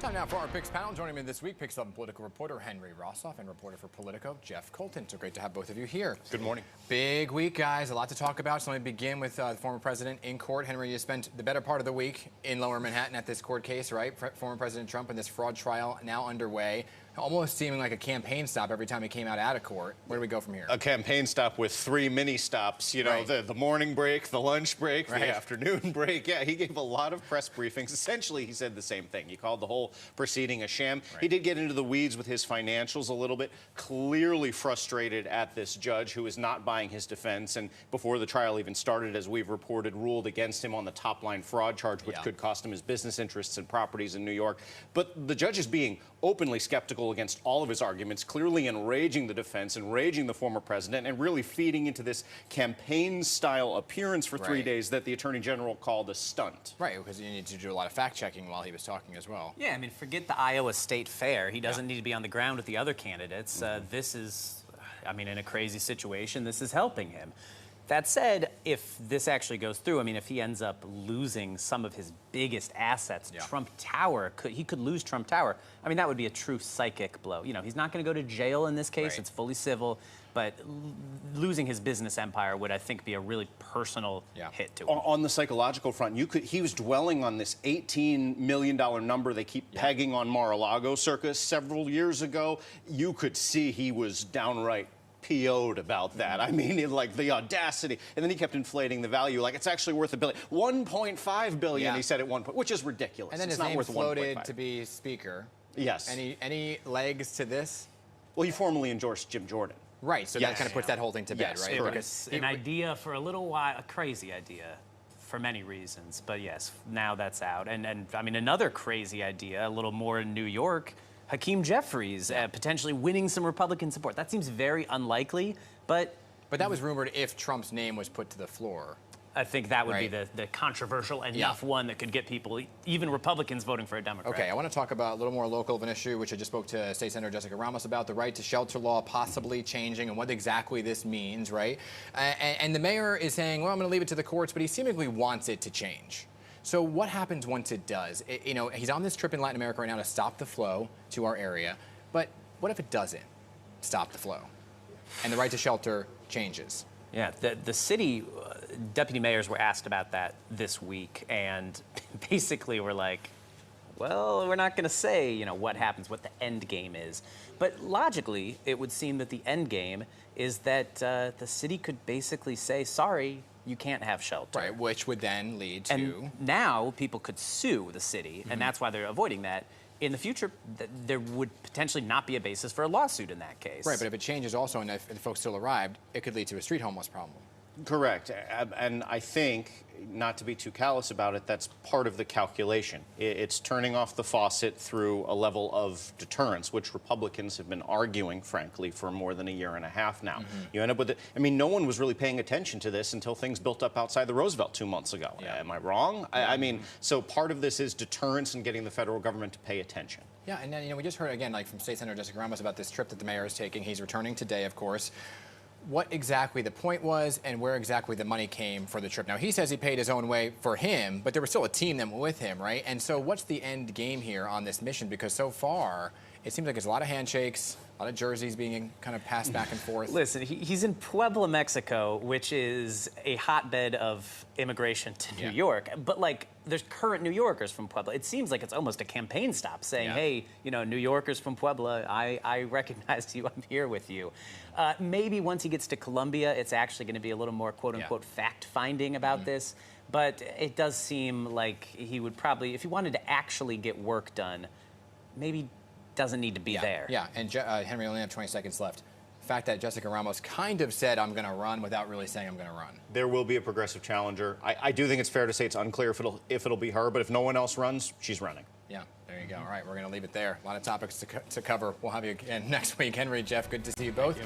Time now for our PIX panel. Joining me this week, PIX Politico reporter Henry Rosoff and reporter for Politico, Jeff Coltin. So great to have both of you here. Good morning. Big week, guys. A lot to talk about. So let me begin with the former president in court. Henry, you spent the better part of the week in Lower Manhattan at this court case, right? Former President Trump and this fraud trial now underway. Almost seeming like a campaign stop every time he came out of court. Where do we go from here? A campaign stop with 3 mini stops, you know, right. the morning break, the lunch break, right. the afternoon break. Yeah, he gave a lot of press briefings. Essentially, he said the same thing. He called the whole proceeding a sham. Right. He did get into the weeds with his financials a little bit, clearly frustrated at this judge who is not buying his defense. And before the trial even started, as we've reported, ruled against him on the top-line fraud charge, which could cost him his business interests and properties in New York. But the judge is being openly skeptical against all of his arguments, clearly enraging the defense, enraging the former president, and really feeding into this campaign-style appearance for 3 days that the Attorney General called a stunt. Right, because you need to do a lot of fact-checking while he was talking as well. Yeah, I mean, forget the Iowa State Fair. He doesn't need to be on the ground with the other candidates. This is, I mean, in a crazy situation, this is helping him. That said, if this actually goes through, I mean, if he ends up losing some of his biggest assets, Trump Tower, he could lose Trump Tower. I mean, that would be a true psychic blow. You know, he's not going to go to jail in this case. It's fully civil. But losing his business empire would, I think, be a really personal hit to him. On the psychological front, he was dwelling on this $18 million number they keep pegging on Mar-a-Lago circus several years ago. You could see he was downright PO'd about that. I mean, like the audacity. And then he kept inflating the value. Like, it's actually worth $1 billion. $1.5 billion, he said at one point, which is ridiculous. And then it's his not name worth floated to be speaker. Yes. Any legs to this? Well, he formally endorsed Jim Jordan. Right, so that kind of puts that whole thing to bed, right? It was an idea for a little while, a crazy idea for many reasons. But yes, now that's out. And I mean, another crazy idea, a little more in New York, Hakeem Jeffries potentially winning some Republican support. That seems very unlikely, but that was rumored if Trump's name was put to the floor. I think that would be the controversial enough one that could get people, even Republicans, voting for a Democrat. Okay, I want to talk about a little more local of an issue, which I just spoke to State Senator Jessica Ramos about, the right to shelter law possibly changing and what exactly this means, right? And the mayor is saying, well, I'm going to leave it to the courts, but he seemingly wants it to change. So what happens once it does? You know, he's on this trip in Latin America right now to stop the flow to our area, but what if it doesn't stop the flow and the right to shelter changes? Yeah, the city deputy mayors were asked about that this week, and basically were like, well, we're not going to say, you know, what happens, what the end game is. But logically, it would seem that the end game is that the city could basically say, sorry, you can't have shelter. Right, which would then lead to... And now people could sue the city, and that's why they're avoiding that. In the future, there would potentially not be a basis for a lawsuit in that case. Right, but if it changes also and if the folks still arrived, it could lead to a street homeless problem. Correct. And I think, not to be too callous about it, that's part of the calculation. It's turning off the faucet through a level of deterrence, which Republicans have been arguing, frankly, for more than a year and a half now. You end up with it. I mean, no one was really paying attention to this until things built up outside the Roosevelt 2 months ago. Am I wrong? I mean, so part of this is deterrence and getting the federal government to pay attention. Yeah, and then, you know, we just heard, again, like from State Senator Jessica Ramos about this trip that the mayor is taking. He's returning today, of course. What exactly the point was and where exactly the money came for the trip. Now, he says he paid his own way for him, but there was still a team that went with him, right? And so what's the end game here on this mission? Because so far, it seems like there's a lot of handshakes, a lot of jerseys being kind of passed back and forth. Listen, he's in Puebla, Mexico, which is a hotbed of immigration to New York. But, like, there's current New Yorkers from Puebla. It seems like it's almost a campaign stop saying, hey, you know, New Yorkers from Puebla, I recognize you, I'm here with you. Maybe once he gets to Colombia, it's actually going to be a little more, quote-unquote, fact-finding about this. But it does seem like he would probably, if he wanted to actually get work done, maybe doesn't need to be there. Yeah, and Henry, only have 20 seconds left. The fact that Jessica Ramos kind of said, I'm going to run without really saying I'm going to run. There will be a progressive challenger. I do think it's fair to say it's unclear if it'll be her, but if no one else runs, she's running. Yeah, there you go. All right, we're going to leave it there. A lot of topics to cover. We'll have you again next week. Henry, Jeff, good to see you both.